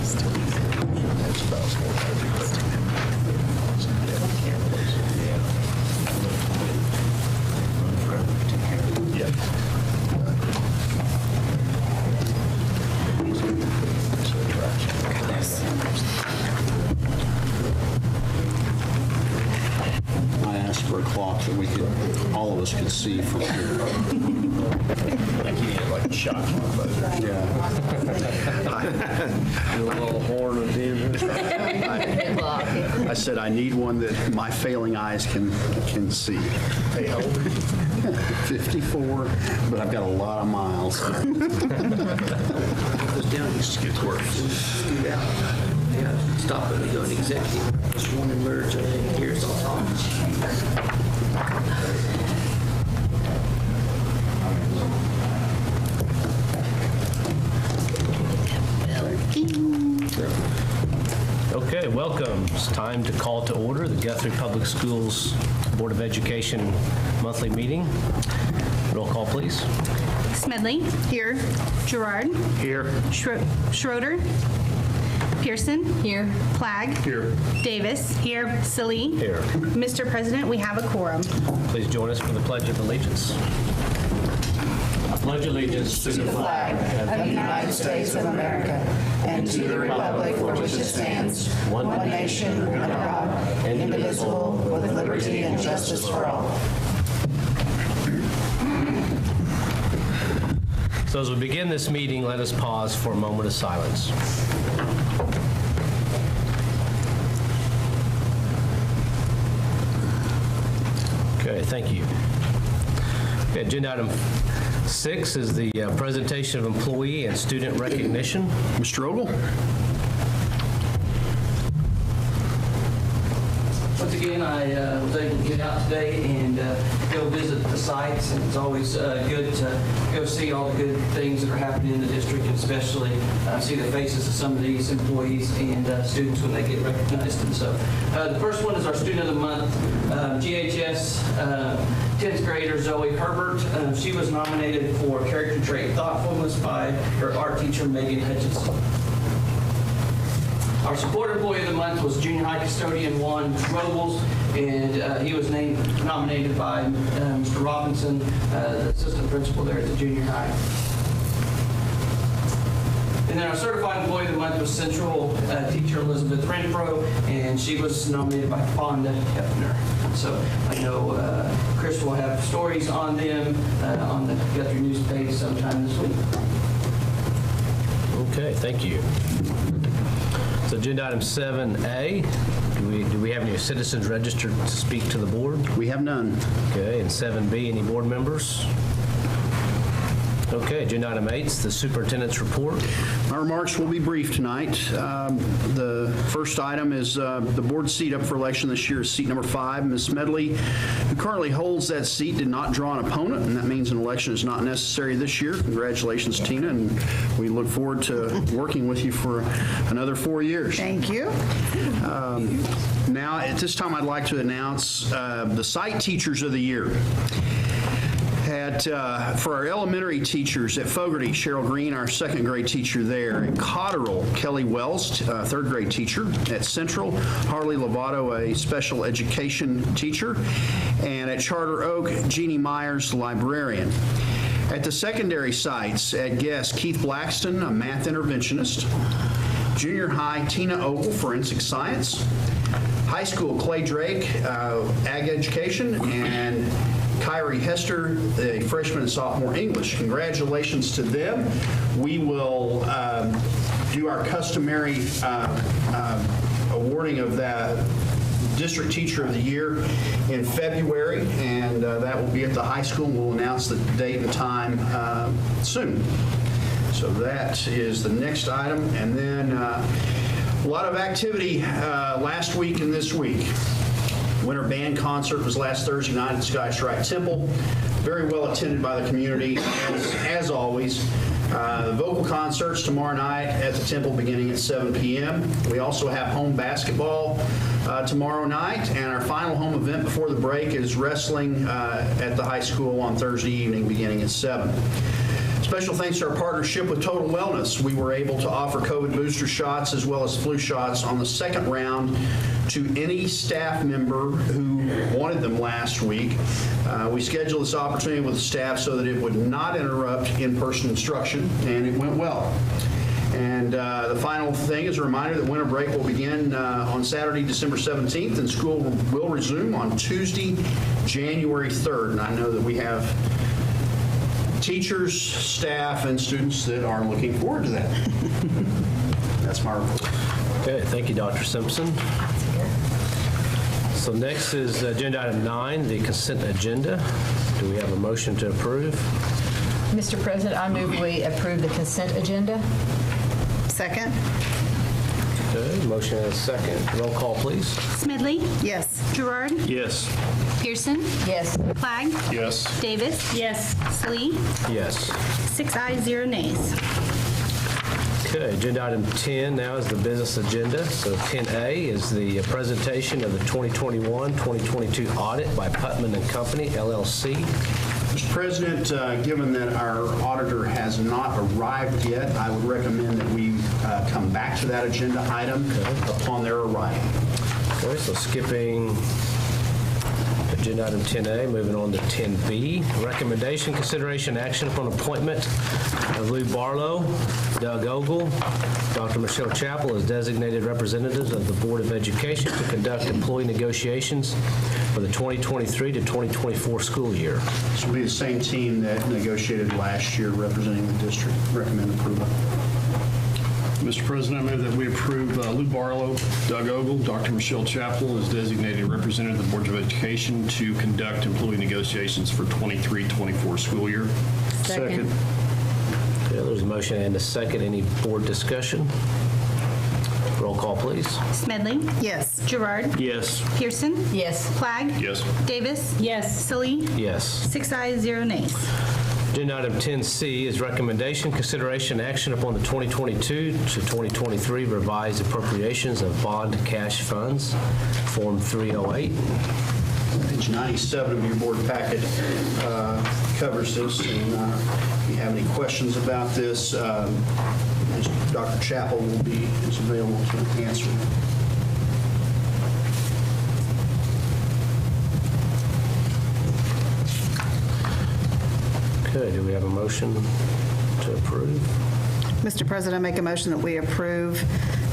I asked for a clock that all of us could see from here. Like you need like a shot. Yeah. A little horn of demon. I said I need one that my failing eyes can see. Hey, how old are you? 54, but I've got a lot of miles. Goes down, it just gets worse. Scoot out. Yeah, stop it and go into executive. Just one emerge, here's all time. Okay, welcome. It's time to call to order the Guthrie Public Schools Board of Education monthly meeting. Roll call, please. Smedley. Here. Gerard. Here. Schroeder. Pearson. Here. Plagg. Here. Davis. Here. Salee. Here. Mr. President, we have a quorum. Please join us for the Pledge of Allegiance. I pledge allegiance to the flag of the United States of America and to the republic for which it stands, one nation, under God, indivisible, with liberty and justice for all. So as we begin this meeting, let us pause for a moment of silence. Okay, thank you. Okay, agenda item 6 is the presentation of employee and student recognition. Mr. Ogle? Once again, I was able to get out today and go visit the sites, and it's always good to go see all the good things that are happening in the district, and especially see the faces of some of these employees and students when they get recognized. And so the first one is our Student of the Month, GHS 10th grader Zoe Herbert. She was nominated for character trait thoughtfulness by her art teacher, Megan Hutchinson. Our support employee of the month was junior high custodian Juan Robles, and he was nominated by Mr. Robinson, the assistant principal there at the junior high. And then our certified employee of the month was central teacher Elizabeth Renfro, and she was nominated by Fonda Hefner. So I know Chris will have stories on them on the Guthrie News page sometime this week. Okay, thank you. So agenda item 7A, do we have any citizens registered to speak to the board? We have none. Okay, and 7B, any board members? Okay, agenda item 8 is the superintendent's report. My remarks will be brief tonight. The first item is the board seat up for election this year is seat number 5. Ms. Smedley, who currently holds that seat, did not draw an opponent, and that means an election is not necessary this year. Congratulations, Tina, and we look forward to working with you for another 4 years. Thank you. Now, at this time, I'd like to announce the site teachers of the year. For our elementary teachers at Fogarty, Cheryl Green, our second grade teacher there. At Cotterill, Kelly Wells, third grade teacher. At Central, Harley Lovato, a special education teacher. And at Charter Oak, Jeannie Myers, librarian. At the secondary sites, at Guest, Keith Blackston, a math interventionist. Junior high, Tina Ogle, forensic science. High school, Clay Drake, ag education. And Kyrie Hester, a freshman and sophomore English. Congratulations to them. We will do our customary awarding of that District Teacher of the Year in February, and that will be at the high school. We'll announce the date and time soon. So that is the next item. And then a lot of activity last week and this week. Winter band concert was last Thursday night at Sky Strike Temple. Very well attended by the community, as always. The vocal concerts tomorrow night at the Temple beginning at 7 p.m. We also have home basketball tomorrow night, and our final home event before the break is wrestling at the high school on Thursday evening beginning at 7. Special thanks to our partnership with Total Wellness. We were able to offer COVID booster shots as well as flu shots on the second round to any staff member who wanted them last week. We scheduled this opportunity with the staff so that it would not interrupt in-person instruction, and it went well. And the final thing is a reminder that winter break will begin on Saturday, December 17th, and school will resume on Tuesday, January 3rd. And I know that we have teachers, staff, and students that are looking forward to that. That's my report. Okay, thank you, Dr. Simpson. So next is agenda item 9, the consent agenda. Do we have a motion to approve? Mr. President, I move we approve the consent agenda. Second? Okay, motion and a second. Roll call, please. Smedley? Yes. Gerard? Yes. Pearson? Yes. Flagg? Yes. Davis? Yes. Salee? Yes. 6 ayes, 0 nays. Okay, agenda item 10 now is the business agenda. So 10A is the presentation of the 2021-2022 audit by Putman & Company, LLC. Mr. President, given that our auditor has not arrived yet, I would recommend that we come back to that agenda item upon their arrival. Okay, so skipping agenda item 10A, moving on to 10B. Recommendation, consideration, action upon appointment of Lou Barlow, Doug Ogle, Dr. Michelle Chappell as designated representatives of the Board of Education to conduct employee negotiations for the 2023 to 2024 school year. This will be the same team that negotiated last year representing the district. Recommend approval. Mr. President, I move that we approve Lou Barlow, Doug Ogle, Dr. Michelle Chappell as designated representative of the Board of Education to conduct employee negotiations for 23-24 school year. Second. Okay, there's a motion and a second. Any board discussion? Roll call, please. Smedley? Yes. Gerard? Yes. Pearson? Yes. Flagg? Yes. Davis? Yes. Salee? Yes. 6 ayes, 0 nays. Agenda item 10C is recommendation, consideration, action upon the 2022 to 2023 revised appropriations of bond cash funds, Form 308. Page 97 of your board packet covers this, and if you have any questions about this, Dr. Chappell is available to answer. Okay, do we have a motion to approve? Mr. President, I make a motion that we approve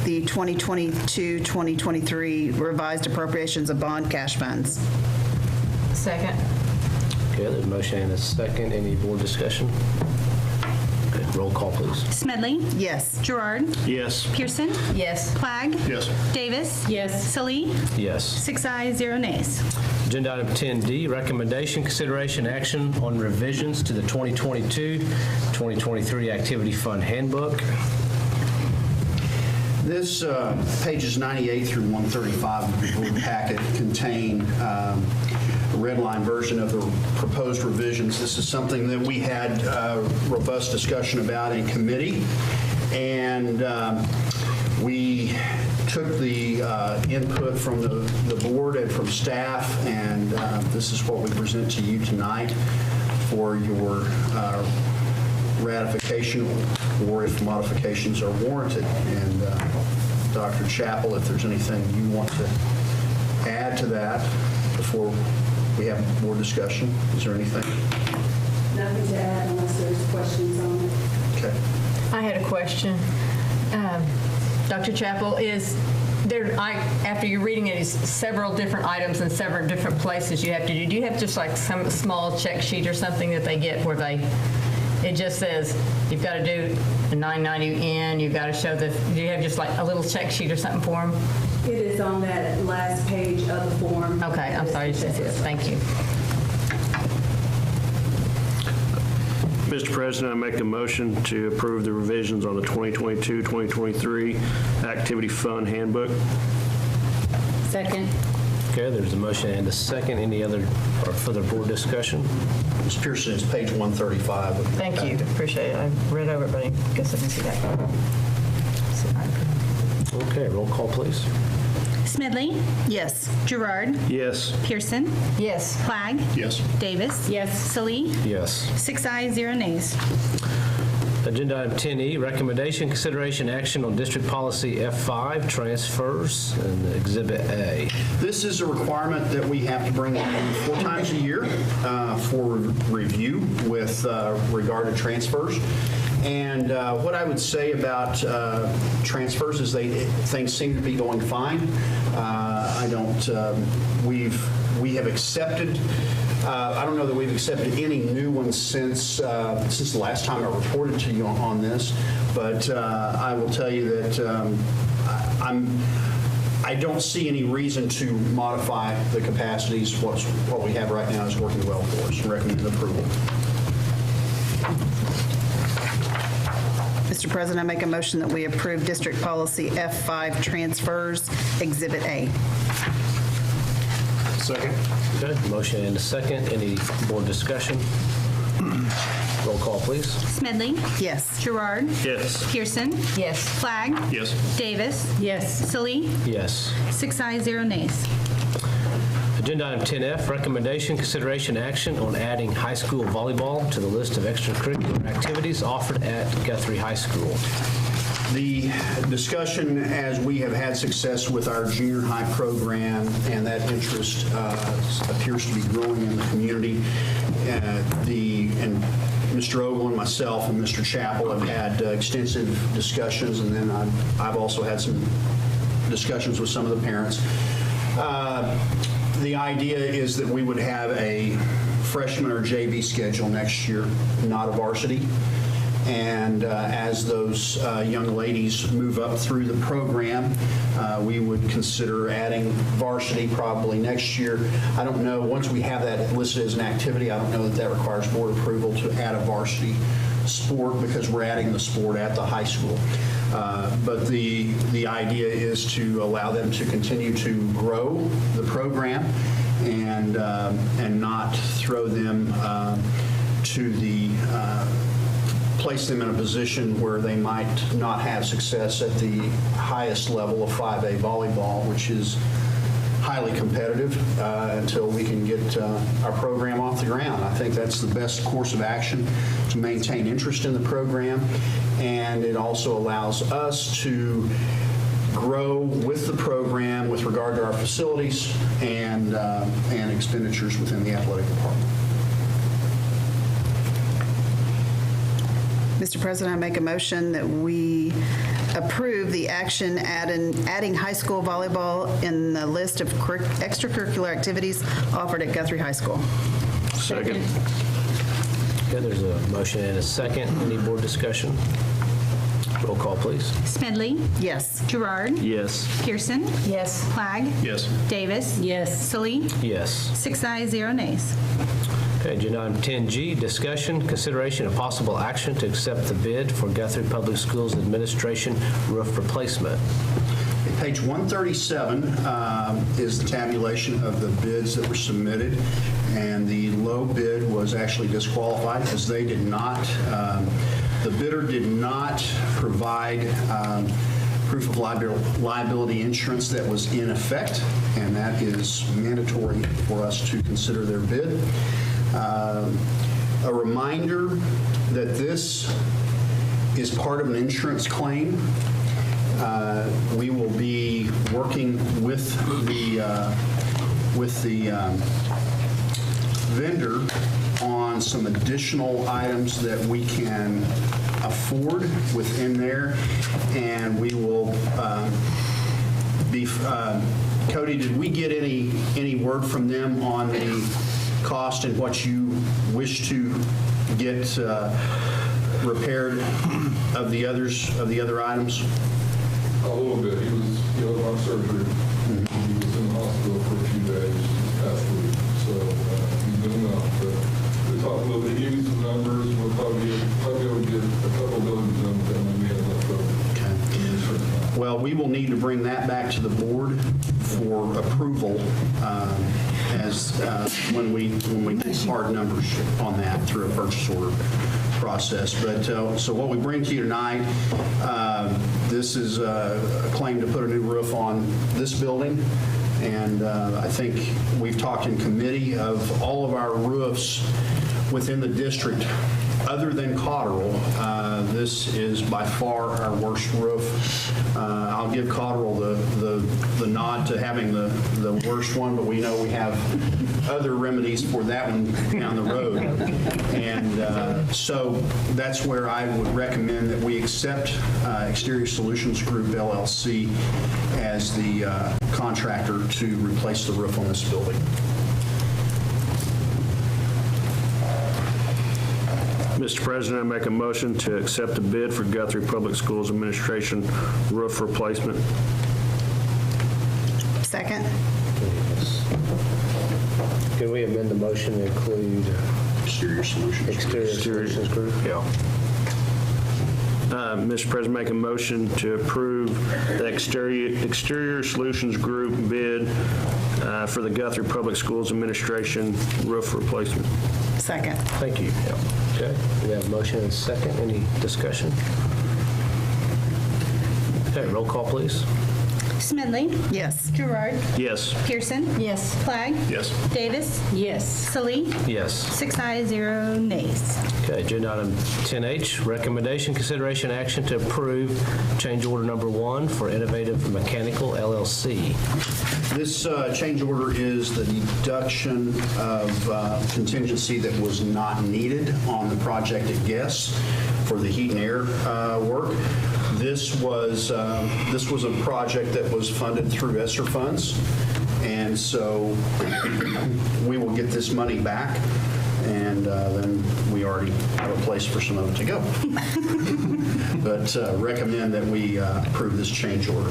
the 2022-2023 revised appropriations of bond cash funds. Second. Okay, there's a motion and a second. Any board discussion? Okay, roll call, please. Smedley? Yes. Gerard? Yes. Pearson? Yes. Flagg? Yes. Davis? Yes. Salee? Yes. 6 ayes, 0 nays. Agenda item 10D, recommendation, consideration, action on revisions to the 2022-2023 Activity Fund Handbook. This, pages 98 through 135 of the board packet contain a red line version of the proposed revisions. This is something that we had robust discussion about in committee, and we took the input from the board and from staff, and this is what we present to you tonight for your ratification, or if modifications are warranted. And Dr. Chappell, if there's anything you want to add to that before we have more discussion, is there anything? Nothing to add unless there's questions on it. Okay. I had a question. Dr. Chappell, is there, after you're reading it, is several different items in several different places you have to do? Do you have just like some small check sheet or something that they get where it just says you've got to do the 990 in, you've got to show do you have just like a little check sheet or something for them? It is on that last page of the form. Okay, I'm sorry. Thank you. Mr. President, I make a motion to approve the revisions on the 2022-2023 Activity Fund Handbook. Second. Okay, there's a motion and a second. Any other or further board discussion? Ms. Pearson, it's page 135. of the Thank you. packet. Appreciate it. I read over it, but I guess I didn't see that. Okay, roll call, please. Smedley? Yes. Gerard? Yes. Pearson? Yes. Flagg? Yes. Davis? Yes. Salee? Yes. 6 ayes, 0 nays. Agenda item 10E, recommendation, consideration, action on district policy F5 transfers and Exhibit A. This is a requirement that we have to bring in 4 times a year for review with regard to transfers. And what I would say about transfers is things seem to be going fine. We have accepted, I don't know that we've accepted any new ones since the last time I reported to you on this, but I will tell you that I don't see any reason to modify the capacities. What we have right now is working well for us. Recommend approval. Mr. President, I make a motion that we approve District Policy F5 transfers, Exhibit A. Second. Okay, motion and a second. Any board discussion? Roll call, please. Smedley? Yes. Gerard? Yes. Pearson? Yes. Flagg? Yes. Davis? Yes. Salee? Yes. 6 ayes, 0 nays. Agenda item 10F, recommendation, consideration, action on adding high school volleyball to the list of extracurricular activities offered at Guthrie High School. The discussion, as we have had success with our junior high program, and that interest appears to be growing in the community. And Mr. Ogle and myself and Mr. Chappell have had extensive discussions, and then I've also had some discussions with some of the parents. The idea is that we would have a freshman or JV schedule next year, not a varsity. And as those young ladies move up through the program, we would consider adding varsity probably next year. I don't know, once we have that listed as an activity, I don't know that requires board approval to add a varsity sport because we're adding the sport at the high school. But the idea is to allow them to continue to grow the program and not throw them place them in a position where they might not have success at the highest level of 5A volleyball, which is highly competitive until we can get our program off the ground. I think that's the best course of action to maintain interest in the program, and it also allows us to grow with the program with regard to our facilities and expenditures within the athletic department. Mr. President, I make a motion that we approve the action adding high school volleyball in the list of extracurricular activities offered at Guthrie High School. Second. Okay, there's a motion and a second. Any board discussion? Roll call, please. Smedley? Yes. Gerard? Yes. Pearson? Yes. Flagg? Yes. Davis? Yes. Salee? Yes. 6 ayes, 0 nays. Okay, agenda item 10G, discussion, consideration, and possible action to accept the bid for Guthrie Public Schools Administration roof replacement. Page 137 is the tabulation of the bids that were submitted, and the low bid was actually disqualified because they did not, the bidder did not provide proof of liability insurance that was in effect, and that is mandatory for us to consider their bid. A reminder that this is part of an insurance claim. We will be working with the vendor on some additional items that we can afford within there, and we will be. Cody, did we get any word from them on the cost and what you wish to get repaired of the other items? A little bit. He was on surgery. He was in the hospital for a few days this past week. So he's doing well. But to talk a little bit, give you some numbers. We'll probably be able to get a couple of buildings done with them when we have left over. Well, we will need to bring that back to the board for approval when we get hard numbers on that through a purchase order process. But so what we bring to you tonight, This is a claim to put a new roof on this building, and I think we've talked in committee of all of our roofs within the district, other than Cotterell. This is by far our worst roof. I'll give Cotterell the nod to having the worst one, but we know we have other remedies for that one down the road. And so that's where I would recommend that we accept Exterior Solutions Group LLC as the contractor to replace the roof on this building. Mr. President, I make a motion to accept the bid for Guthrie Public Schools Administration roof replacement. Second. Can we amend the motion to include Exterior Solutions. Exterior Solutions Group? Yeah. Mr. President, make a motion to approve the Exterior Solutions Group bid for the Guthrie Public Schools Administration roof replacement. Second. Thank you. Okay, we have a motion and a second. Any discussion? Okay, roll call, please. Smedley? Yes. Gerard? Yes. Pearson? Yes. Flagg? Yes. Davis? Yes. Salee? Yes. 6 ayes, 0 nays. Okay, agenda item 10H, recommendation, consideration, action to approve change order number 1 for Innovative Mechanical LLC. This change order is the deduction of contingency that was not needed on the project at Guess for the heat and air work. This was a project that was funded through ESSER funds, and so we will get this money back, and then we already have a place for some of it to go. But recommend that we approve this change order.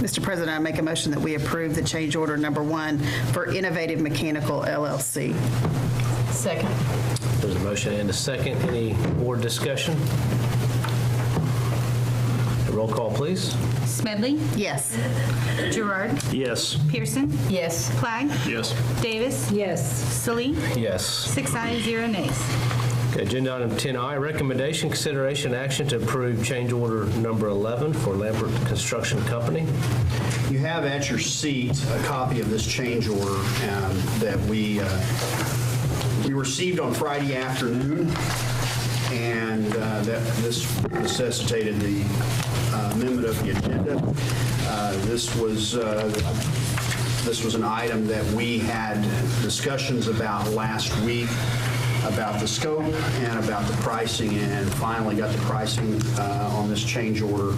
Mr. President, I make a motion that we approve the change order number 1 for Innovative Mechanical LLC. Second. There's a motion and a second. Any more discussion? Roll call, please. Smedley? Yes. Gerard? Yes. Pearson? Yes. Flagg? Yes. Davis? Yes. Salee? Yes. 6 ayes, 0 nays. Okay, agenda item 10I, recommendation, consideration, action to approve change order number 11 for Lambert Construction Company. You have at your seat a copy of this change order that we received on Friday afternoon, and that this necessitated the amendment of the agenda. This was an item that we had discussions about last week, about the scope and about the pricing, and finally got the pricing on this change order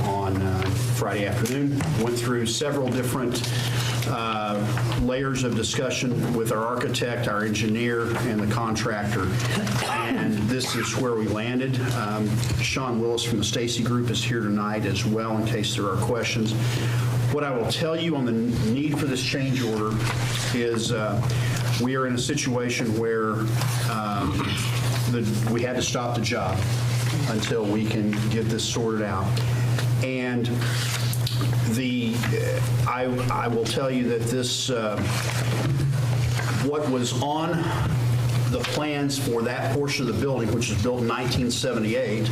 on Friday afternoon. Went through several different layers of discussion with our architect, our engineer, and the contractor, and this is where we landed. Sean Willis from the Stacy Group is here tonight as well in case there are questions. What I will tell you on the need for this change order is we are in a situation where we had to stop the job until we can get this sorted out. And I will tell you that this, what was on the plans for that portion of the building, which was built in 1978,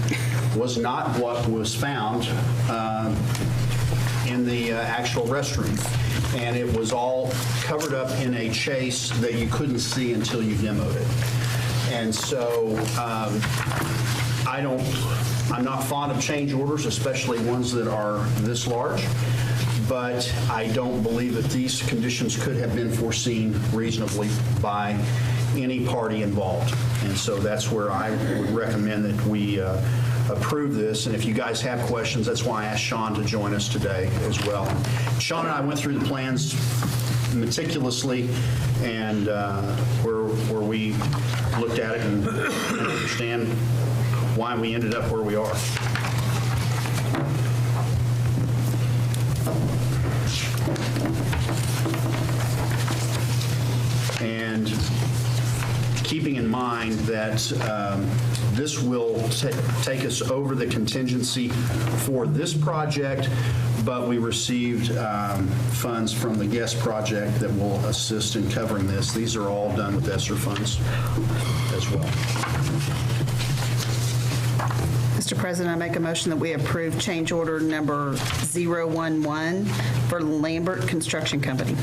was not what was found in the actual restroom. And it was all covered up in a chase that you couldn't see until you demoed it. And so I'm not fond of change orders, especially ones that are this large, but I don't believe that these conditions could have been foreseen reasonably by any party involved. And so that's where I would recommend that we approve this. And if you guys have questions, that's why I asked Sean to join us today as well. Sean and I went through the plans meticulously, and where we looked at it and understand why we ended up where we are. And keeping in mind that this will take us over the contingency for this project, but we received funds from the Guest project that will assist in covering this. These are all done with ESSER funds as well. Mr. President, I make a motion that we approve change order number 011 for Lambert Construction Company.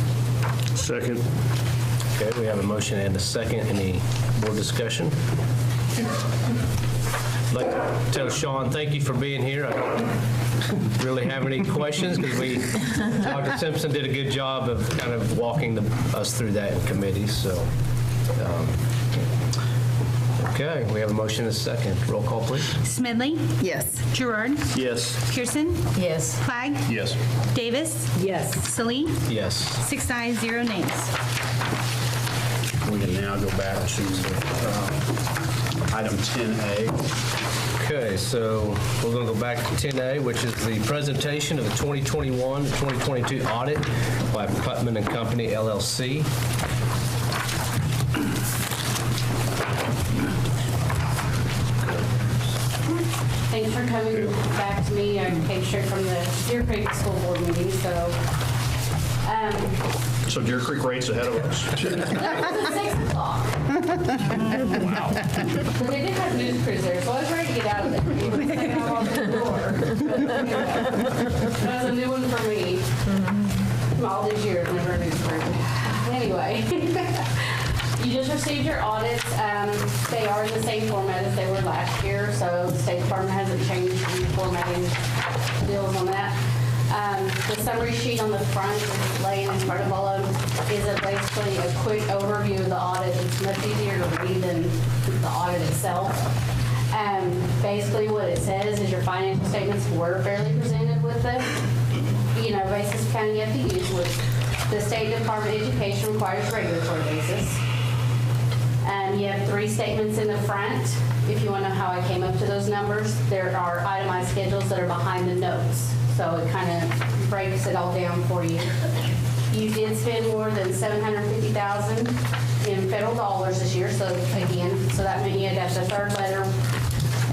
Second. Okay, we have a motion and a second. Any more discussion? I'd like to tell Sean, thank you for being here. I don't really have any questions because Dr. Simpson did a good job of kind of walking us through that in committee, so. Okay, we have a motion and a second. Roll call, please. Smedley? Yes. Gerard? Yes. Pearson? Yes. Clegg? Yes. Davis? Yes. Salee? Yes. 6 ayes, 0 nays. We can now go back to item 10A. Okay, so we're going to go back to 10A, which is the presentation of the 2021 to 2022 audit by Putman and Company, LLC. Thanks for coming back to me. I came straight from the Deer Creek School Board meeting, so. So Deer Creek rate's ahead of us. That was at 6 o'clock. Wow. But they did have news crews there, so I was ready to get out of there. It was like I walked in the door. That was a new one for me. All these years, never a news crew. Anyway. You just received your audits. They are in the same format as they were last year, so the State Department hasn't changed any formatting deals on that. The summary sheet on the front is laying in front of all of them is basically a quick overview of the audit. It's much easier to read than the audit itself. Basically what it says is your financial statements were fairly presented with the, basis kind of you have to use, which the State Department of Education requires regulatory basis. You have 3 statements in the front. If you want to know how I came up to those numbers, there are itemized schedules that are behind the notes. So it kind of breaks it all down for you. You did spend more than $750,000 in federal dollars this year. So again, so that meant you had to have the third letter,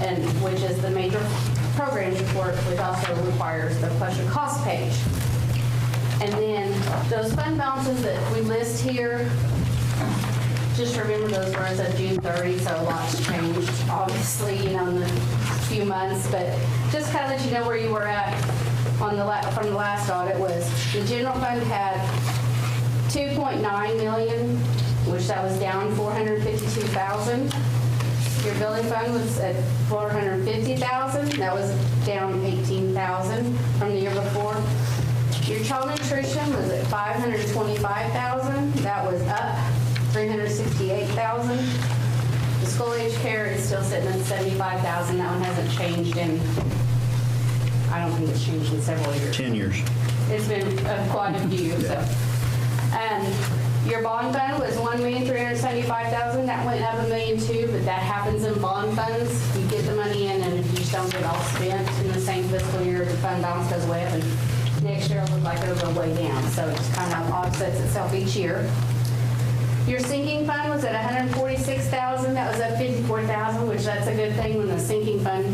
and which is the major programs report, which also requires the question cost page. And then those fund balances that we list here, just remember those were as of June 30, so a lot's changed, obviously, in the few months. But just kind of let you know where you were at on from the last audit was the general fund had $2.9 million, which that was down $452,000. Your building fund was at $450,000. That was down $18,000 from the year before. Your child nutrition was at $525,000. That was up $368,000. The school age care is still sitting at $75,000. That one hasn't changed in, I don't think it's changed in several years. 10 years. It's been quite a few. So, your bond fund was $1,375,000. That went up $1.2 million, but that happens in bond funds. You get the money in, and if you just don't get it all spent in the same fiscal year, the fund balance goes way up, and next year it'll look like it'll go way down. So it just kind of offsets itself each year. Your sinking fund was at $146,000. That was up $54,000, which that's a good thing when the sinking fund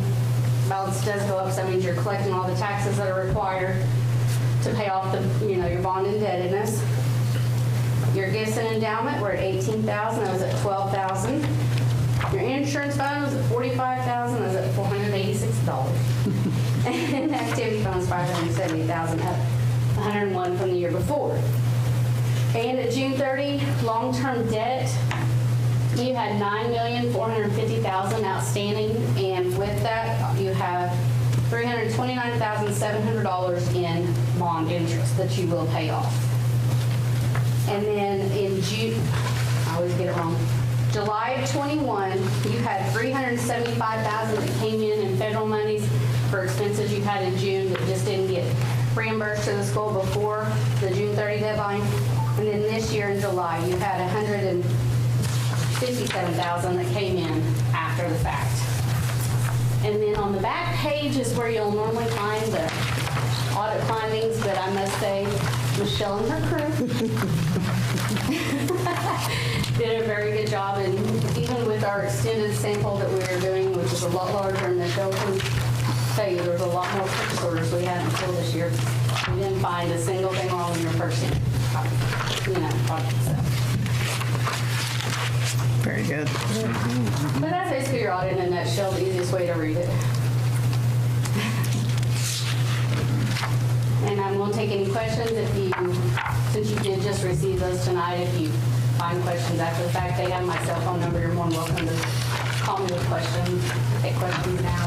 balance does go up. So that means you're collecting all the taxes that are required to pay off the, your bond indebtedness. Your gifts and endowment were at $18,000. That was at $12,000. Your insurance fund was at $45,000. That was at $486. And the activity fund was $570,000, up $101 from the year before. And at June 30, long-term debt, you had $9,450,000 outstanding, and with that, you have $329,700 in bond interest that you will pay off. And then in June, I always get it wrong, July of 21, you had $375,000 that came in federal monies for expenses you had in June that just didn't get reimbursed to the school before the June 30 deadline. And then this year in July, you had $157,000 that came in after the fact. And then on the back page is where you'll normally find the audit findings, but I must say, Michelle and her crew did a very good job, and even with our extended sample that we were doing, which is a lot larger, and Michelle can tell you there's a lot more purchase orders we had in school this year. We didn't find a single thing wrong with your purchasing, project stuff. Very good. But that's basically your audit in a nutshell, the easiest way to read it. questions, since you did just receive those tonight, if you find questions after the fact, they have my cell phone number. You're more than welcome to call me with questions, take questions now.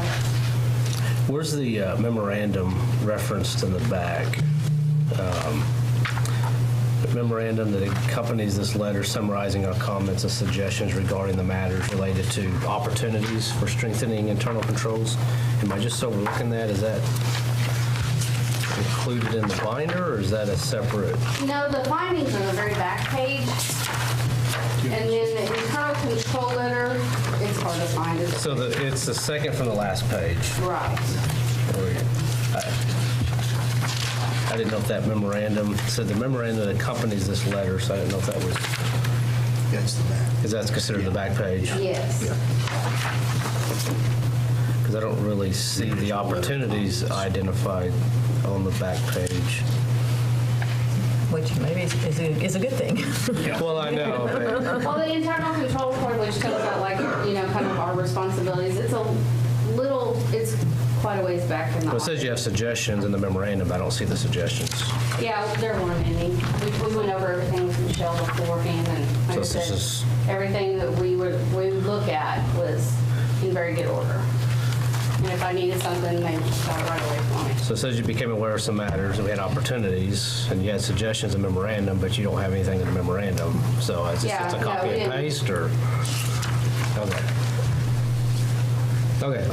Where's the memorandum referenced in the back? The memorandum that accompanies this letter summarizing our comments and suggestions regarding the matters related to opportunities for strengthening internal controls. Am I just overlooking that? Is that included in the binder, or is that a separate? No, the findings are on the very back page. And then the internal control letter, it's hard to find. So it's the second from the last page. Right. I didn't know if that memorandum, said the memorandum that accompanies this letter, so I didn't know if that was, That's the back. because that's considered the back page. Yes. Because I don't really see the opportunities identified on the back page. Which maybe is a good thing. Well, I know, but Well, the internal control report, which tells out like, kind of our responsibilities, it's quite a ways back in the it says you have suggestions in the memorandum, but I don't see the suggestions. Yeah, there weren't any. We went over everything with Michelle beforehand, and like I So this is- said, everything that we would look at was in very good order. And if I needed something, they got it right away for me. So it says you became aware of some matters, and we had opportunities, and you had suggestions in memorandum, but you don't have anything in the memorandum. So it's Yeah, just a no, copy we and didn't. paste, or? Okay. Okay,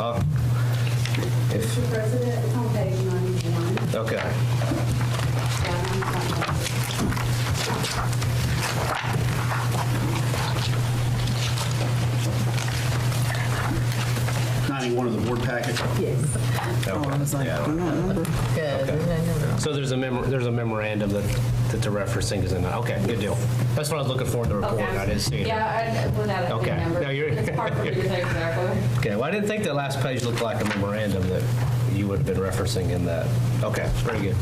Mr. President, it's on page 91. okay. Yeah, I'm fine. 91 of the board packet. Yes. Oh, I was like, I don't remember. So there's a memorandum that they're referencing is in that. Okay, good deal. That's what I was looking for in the report. Okay. I didn't see it. Yeah, without a Okay. PIN number. No, you're- It's hard for me to say exactly. Okay, well, I didn't think that last page looked like a memorandum that you would have been referencing in that. Okay, very good.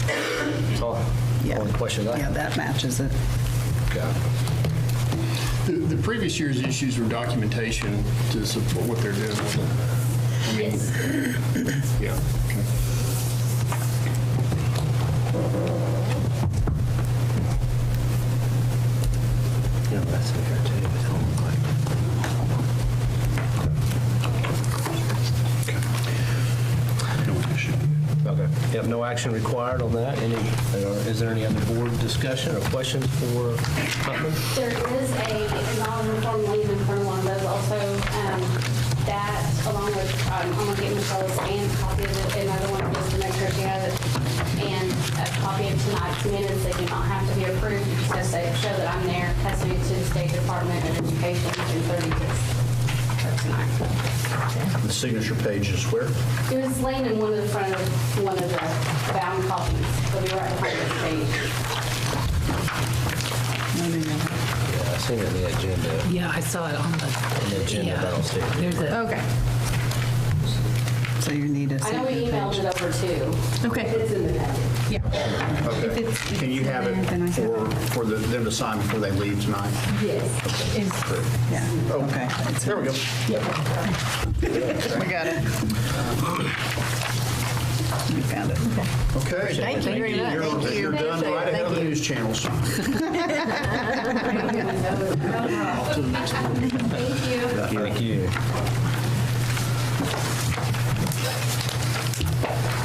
That's all. Yeah. Only question I Yeah, have. that matches it. Okay. The previous year's issues were documentation to support what they're doing. I mean, yeah. Yeah, that's in here too. It don't look like. No issue. Okay. Yep, no action required on that. Is there any other board discussion or questions for Putnam? There is a non-uniform leave in front of one of those also. That, along with, I'm going to get Michelle's and a copy of it, another one just to make sure she has it, and a copy of tonight's minutes. They do not have to be approved. It just has to show that I'm there, testing it to the State Department of Education in 30 days of tonight. The signature page is where? It was laying in one of the front of one of the bound copies. It'll be right behind this page. Yeah, I seen it in the agenda. Yeah, I saw it on On the agenda, but I don't see it. There's a, Okay. So you need a I know we signature emailed page. it over too. Okay. It's in the packet. Okay. Can you have it for them to sign before they leave tonight? Yes. Yeah, okay. It's- There we go. We got it. We found it. Okay. Thank you very much. You're done right ahead of the news channels. Thank you. Thank you.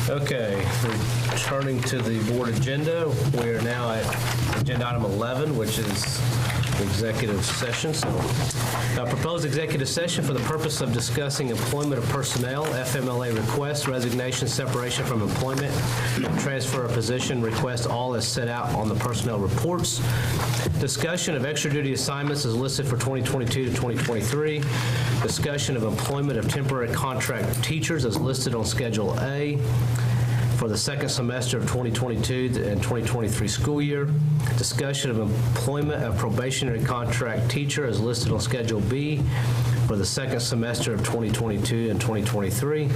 Okay, returning to the board agenda, we are now at agenda item 11, which is the executive session. So, proposed executive session for the purpose of discussing employment of personnel, FMLA requests, resignation, separation from employment, transfer of position request, all as set out on the personnel reports. Discussion of extra duty assignments is listed for 2022 to 2023. Discussion of employment of temporary contract teachers is listed on Schedule A for the second semester of 2022 and 2023 school year. Discussion of employment of probationary contract teacher is listed on Schedule B for the second semester of 2022 and 2023.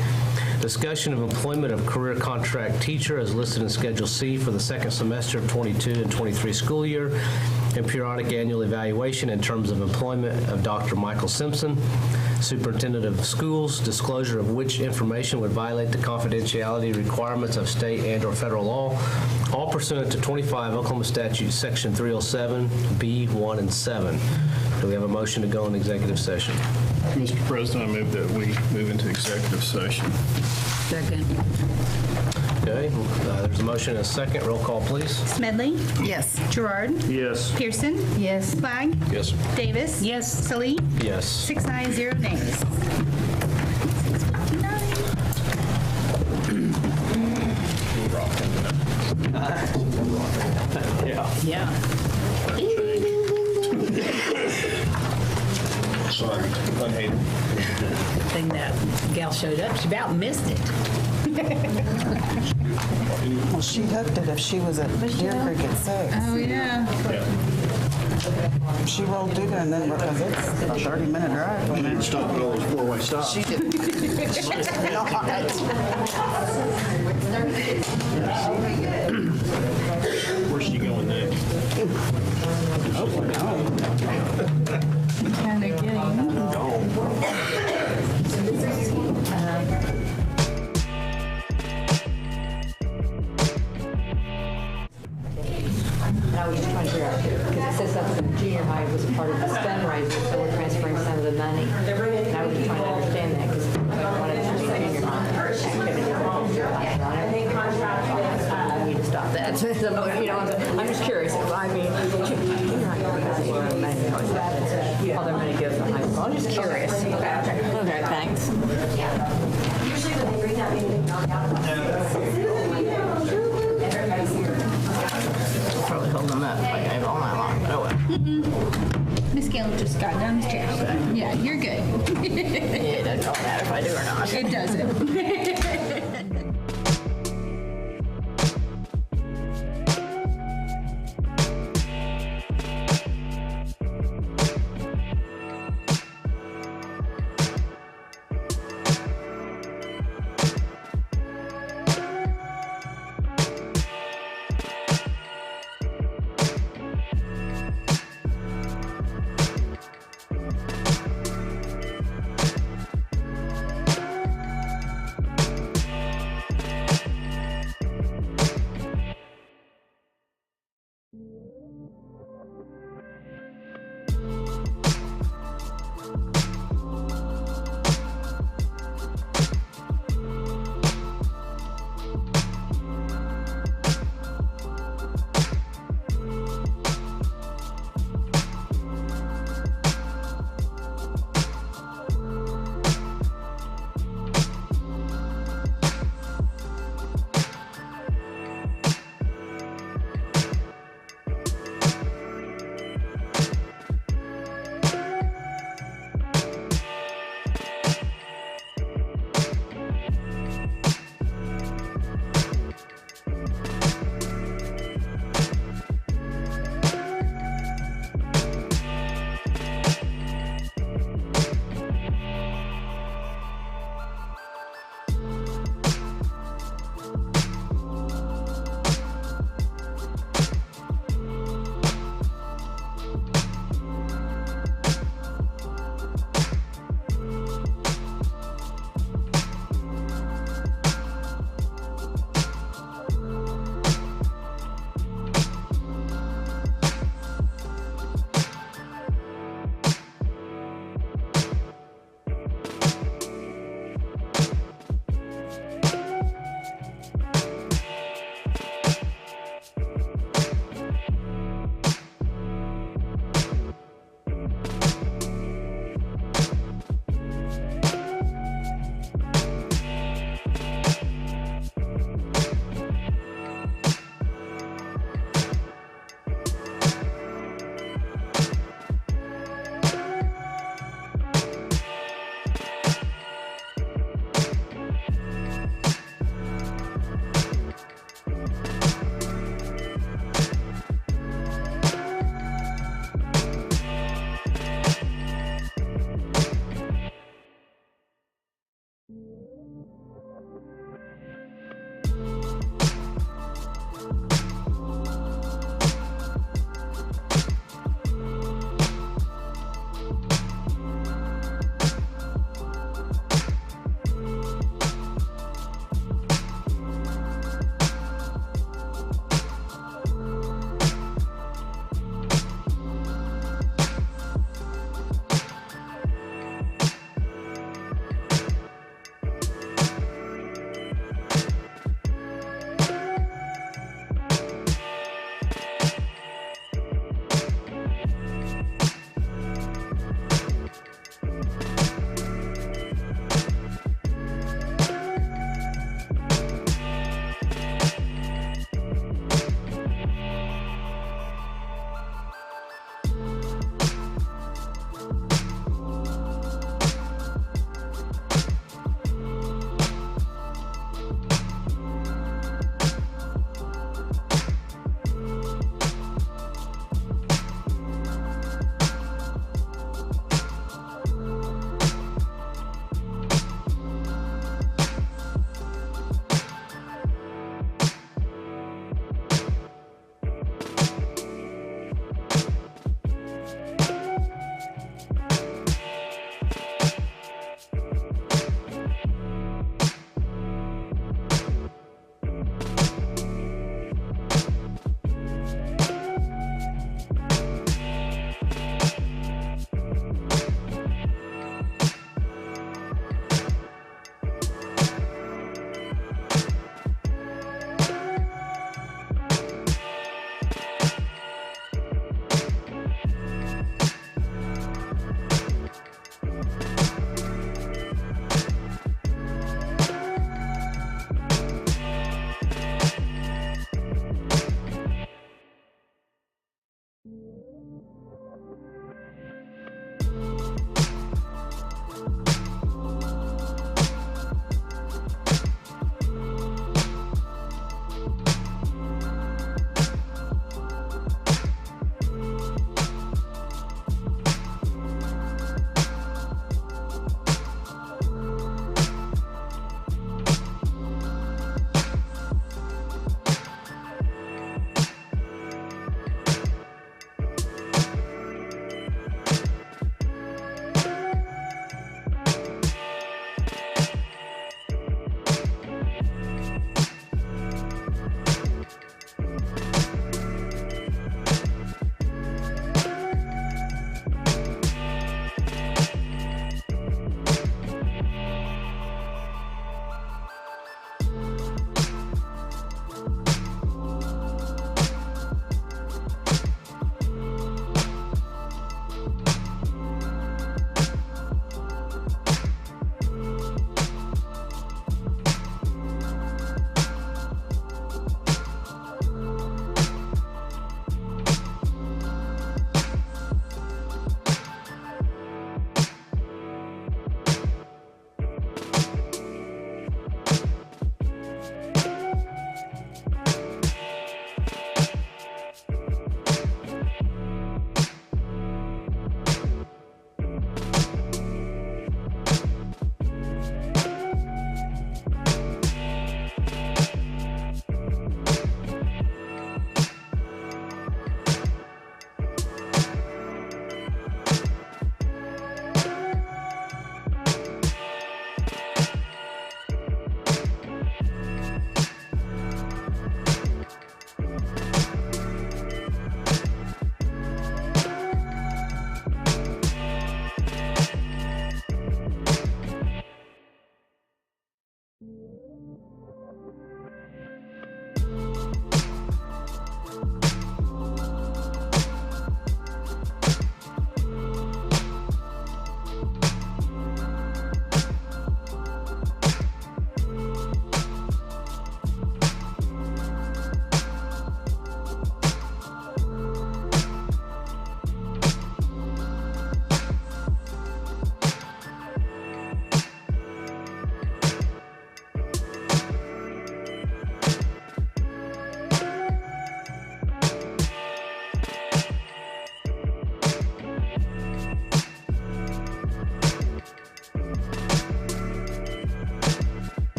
Discussion of employment of career contract teacher is listed in Schedule C for the second semester of 22 and 23 school year. and periodic annual evaluation in terms of employment of Dr. Michael Simpson, Superintendent of Schools, disclosure of which information would violate the confidentiality requirements of state and/or federal law, all pursuant to 25 Oklahoma Statute, Section 307, B1 and 7. Do we have a motion to go in executive session? Mr. President, I move that we move into executive session. Second. Okay, there's a motion and a second. Roll call, please. Smedley? Yes. Gerard? Yes. Pearson? Yes. Flagg? Yes. Davis? Yes. Salee? Yes. 6 ayes, 0 nays. Yeah. Sorry. Unhated. Good thing that gal showed up. She about missed it. Well, she hooked it if she was at Deer Creek at 6. Oh, yeah. She rolled through there and then, because it's a 30-minute drive. You didn't stop at all those four-way stops. She did. She did not. Where's she going next? Kind of getting. And I was just trying to figure out, because it says something in junior high was a part of this fundraiser, so we're transferring some of the money. And I was just trying to understand that, because I wanted it to be junior high activity. I need to stop that. So, you know, I'm just curious. I mean, junior high money always happens. All their money goes to high school. I'm just curious. Okay, thanks. Usually when they bring that meeting, Probably hold them up like I have all night long. Oh, well. Miss Gail just got down the stairs. Yeah, you're good. It doesn't all matter if I do or not. It doesn't.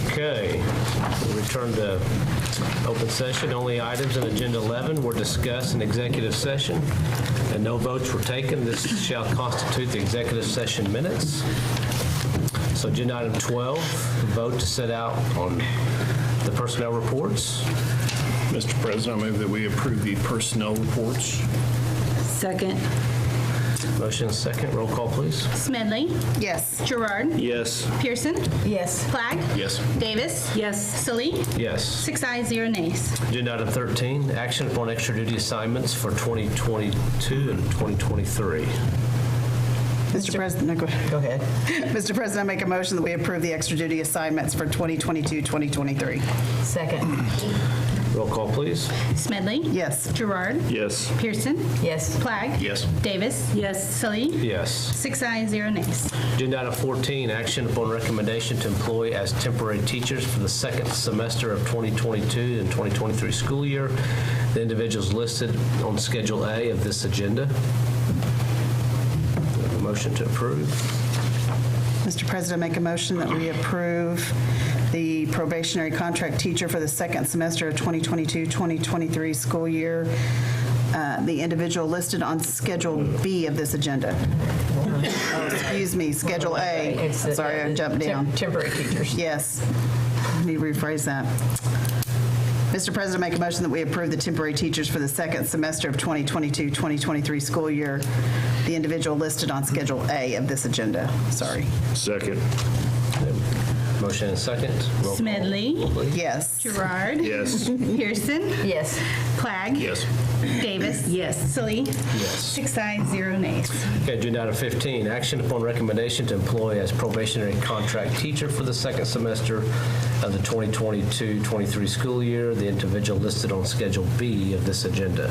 Okay, we'll return to open session. Only items in Agenda 11 were discussed in executive session, and no votes were taken. This shall constitute the executive session minutes. So agenda item 12, vote to set out on the personnel reports. Mr. President, I move that we approve the personnel reports. Second. Motion second. Roll call, please. Smedley? Yes. Gerard? Yes. Pearson? Yes. Flagg? Yes. Davis? Yes. Sully? Yes. 6 ayes, 0 nays. Agenda item 13, action upon extra duty assignments for 2022 and 2023. Mr. President, no, Go ahead. Mr. President, I make a motion that we approve the extra duty assignments for 2022-2023. Second. Roll call, please. Smedley? Yes. Gerard? Yes. Pearson? Yes. Flagg? Yes. Davis? Yes. Sully? Yes. 6 ayes, 0 nays. Agenda item 14, action upon recommendation to employ as temporary teachers for the second semester of 2022 and 2023 school year the individuals listed on Schedule A of this agenda. We have a motion to approve. Mr. President, I make a motion that we approve the probationary contract teacher for the second semester of 2022-2023 school year, the individual listed on Schedule B of this agenda. Oh, excuse me, Schedule A. It's the- Sorry, I jumped down. Temporary teachers. Yes. Let me rephrase that. Mr. President, I make a motion that we approve the temporary teachers for the second semester of 2022-2023 school year, the individual listed on Schedule A of this agenda. Sorry. Second. Motion and second. Roll call, Smedley? please. Yes. Gerard? Yes. Pearson? Yes. Flagg? Yes. Davis? Yes. Sully? Yes. 6 ayes, 0 nays. Okay, agenda item 15, action upon recommendation to employ as probationary contract teacher for the second semester of the 2022-23 school year, the individual listed on Schedule B of this agenda.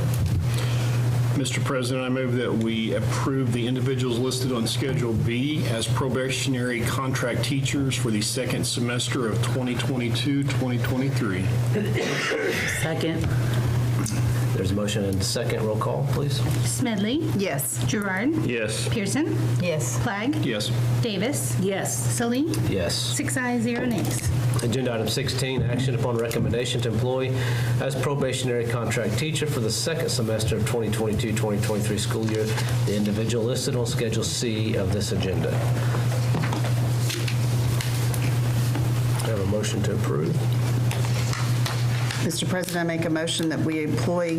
Mr. President, I move that we approve the individuals listed on Schedule B as probationary contract teachers for the second semester of 2022-2023. Second. There's a motion and a second. Roll call, please. Smedley? Yes. Gerard? Yes. Pearson? Yes. Flagg? Yes. Davis? Yes. Sully? Yes. 6 ayes, 0 nays. Agenda item 16, action upon recommendation to employ as probationary contract teacher for the second semester of 2022-2023 school year, the individual listed on Schedule C of this agenda. I have a motion to approve. Mr. President, I make a motion that we employ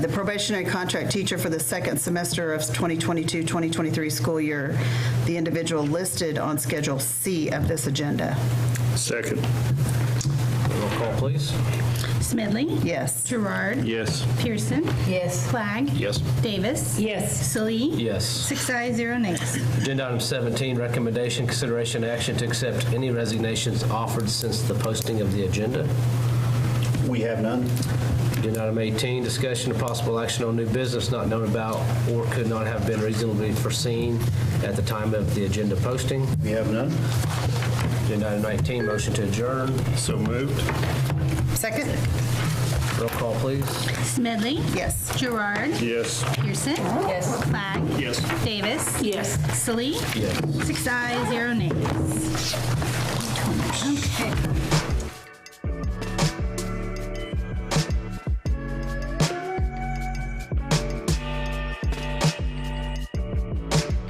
the probationary contract teacher for the second semester of 2022-2023 school year, the individual listed on Schedule C of this agenda. Second. Roll call, please. Smedley? Yes. Gerard? Yes. Pearson? Yes. Flagg? Yes. Davis? Yes. Sully? Yes. 6 ayes, 0 nays. Agenda item 17, recommendation, consideration, action to accept any resignations offered since the posting of the agenda. We have none. Agenda item 18, discussion of possible action on new business not known about or could not have been reasonably foreseen at the time of the agenda posting. We have none. Agenda item 19, motion to adjourn. So moved. Second? Roll call, please. Smedley? Yes. Gerard? Yes. Pearson? Yes. Flagg? Yes. Davis? Yes. Sully? Yes. 6 ayes, 0 nays. Okay.